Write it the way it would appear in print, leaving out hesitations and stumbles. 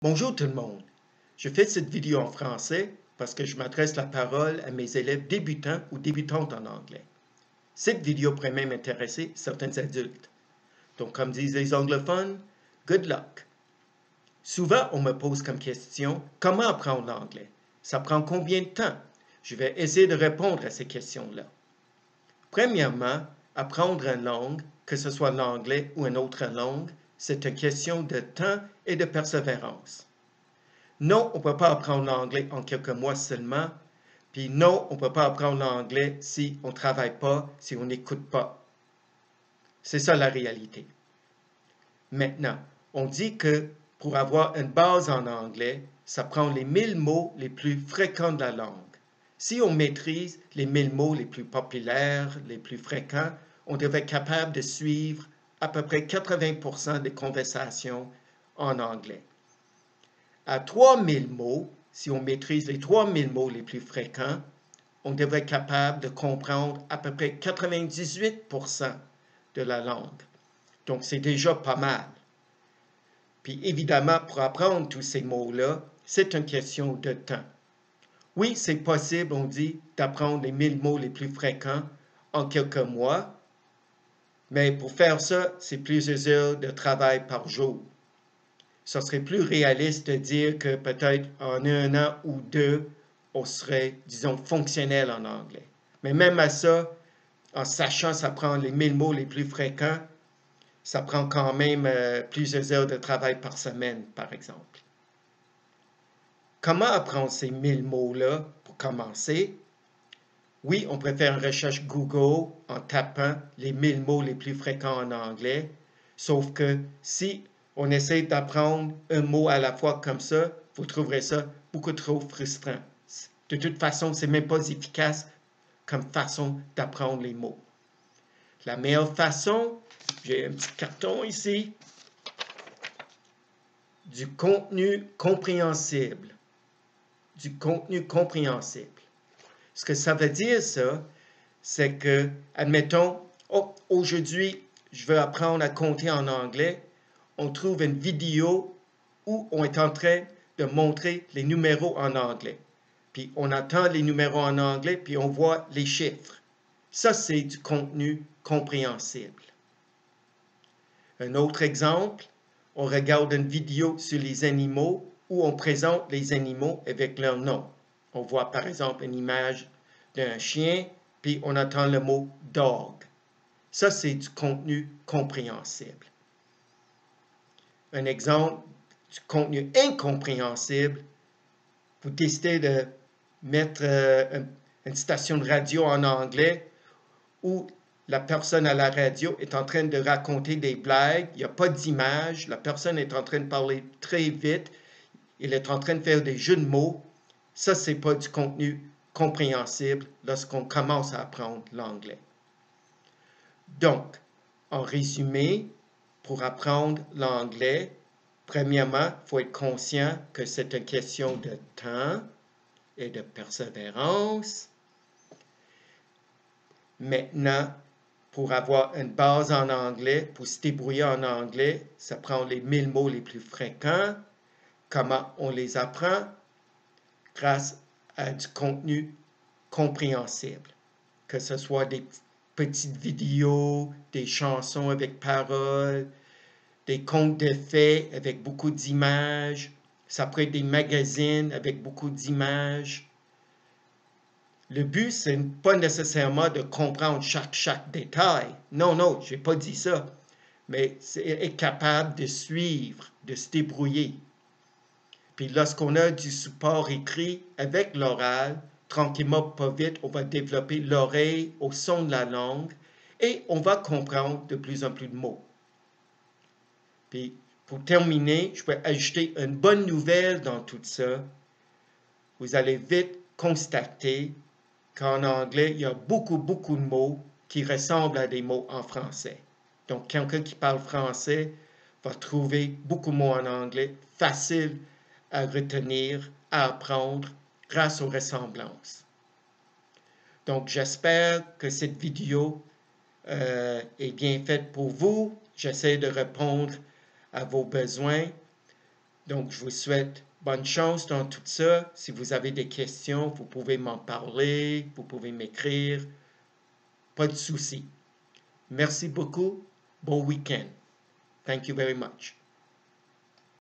Bonjour tout le monde. Je fais cette vidéo en français parce que je m'adresse la parole à mes élèves débutants ou débutantes en anglais. Cette vidéo pourrait même intéresser certains adultes. Donc, comme disent les anglophones, good luck. Souvent, on me pose comme question, comment apprendre l'anglais? Ça prend combien de temps? Je vais essayer de répondre à ces questions-là. Premièrement, apprendre une langue, que ce soit l'anglais ou une autre langue, c'est une question de temps et de persévérance. Non, on ne peut pas apprendre l'anglais en quelques mois seulement. Puis non, on ne peut pas apprendre l'anglais si on ne travaille pas, si on n'écoute pas. C'est ça la réalité. Maintenant, on dit que pour avoir une base en anglais, ça prend les 1000 mots les plus fréquents de la langue. Si on maîtrise les 1000 mots les plus populaires, les plus fréquents, on devrait être capable de suivre à peu près 80% des conversations en anglais. À 3000 mots, si on maîtrise les 3000 mots les plus fréquents, on devrait être capable de comprendre à peu près 98% de la langue. Donc, c'est déjà pas mal. Puis, évidemment, pour apprendre tous ces mots-là, c'est une question de temps. Oui, c'est possible, on dit, d'apprendre les 1000 mots les plus fréquents en quelques mois, mais pour faire ça, c'est plusieurs heures de travail par jour. Ce serait plus réaliste de dire que peut-être en un an ou deux, on serait, disons, fonctionnel en anglais. Mais même à ça, en sachant que ça prend les 1000 mots les plus fréquents, ça prend quand même plusieurs heures de travail par semaine, par exemple. Comment apprendre ces 1000 mots-là pour commencer? Oui, on peut faire une recherche Google en tapant les 1000 mots les plus fréquents en anglais, sauf que si on essaie d'apprendre un mot à la fois comme ça, vous trouverez ça beaucoup trop frustrant. De toute façon, c'est même pas efficace comme façon d'apprendre les mots. La meilleure façon, j'ai un petit carton ici, du contenu compréhensible. Du contenu compréhensible. Ce que ça veut dire, ça, c'est que, admettons, aujourd'hui, je veux apprendre à compter en anglais. On trouve une vidéo où on est en train de montrer les numéros en anglais. Puis on entend les numéros en anglais, puis on voit les chiffres. Ça, c'est du contenu compréhensible. Un autre exemple, on regarde une vidéo sur les animaux où on présente les animaux avec leur nom. On voit par exemple une image d'un chien, puis on entend le mot dog. Ça, c'est du contenu compréhensible. Un exemple du contenu incompréhensible, vous décidez de mettre une station de radio en anglais où la personne à la radio est en train de raconter des blagues, il n'y a pas d'image, la personne est en train de parler très vite, il est en train de faire des jeux de mots. Ça, ce n'est pas du contenu compréhensible lorsqu'on commence à apprendre l'anglais. Donc, en résumé, pour apprendre l'anglais, premièrement, il faut être conscient que c'est une question de temps et de persévérance. Maintenant, pour avoir une base en anglais, pour se débrouiller en anglais, ça prend les 1000 mots les plus fréquents. Comment on les apprend? Grâce à du contenu compréhensible, que ce soit des petites vidéos, des chansons avec paroles, des contes de fées avec beaucoup d'images. Ça peut être des magazines avec beaucoup d'images. Le but, c'est pas nécessairement de comprendre chaque détail. Non, non, je n'ai pas dit ça. Mais c'est être capable de suivre, de se débrouiller. Puis lorsqu'on a du support écrit avec l'oral, tranquillement, pas vite, on va développer l'oreille au son de la langue et on va comprendre de plus en plus de mots. Puis pour terminer, je peux ajouter une bonne nouvelle dans tout ça. Vous allez vite constater qu'en anglais, il y a beaucoup de mots qui ressemblent à des mots en français. Donc, quelqu'un qui parle français va trouver beaucoup de mots en anglais faciles à retenir, à apprendre grâce aux ressemblances. Donc, j'espère que cette vidéo est bien faite pour vous. J'essaie de répondre à vos besoins. Donc, je vous souhaite bonne chance dans tout ça. Si vous avez des questions, vous pouvez m'en parler, vous pouvez m'écrire. Pas de souci. Merci beaucoup. Bon week-end. Thank you very much.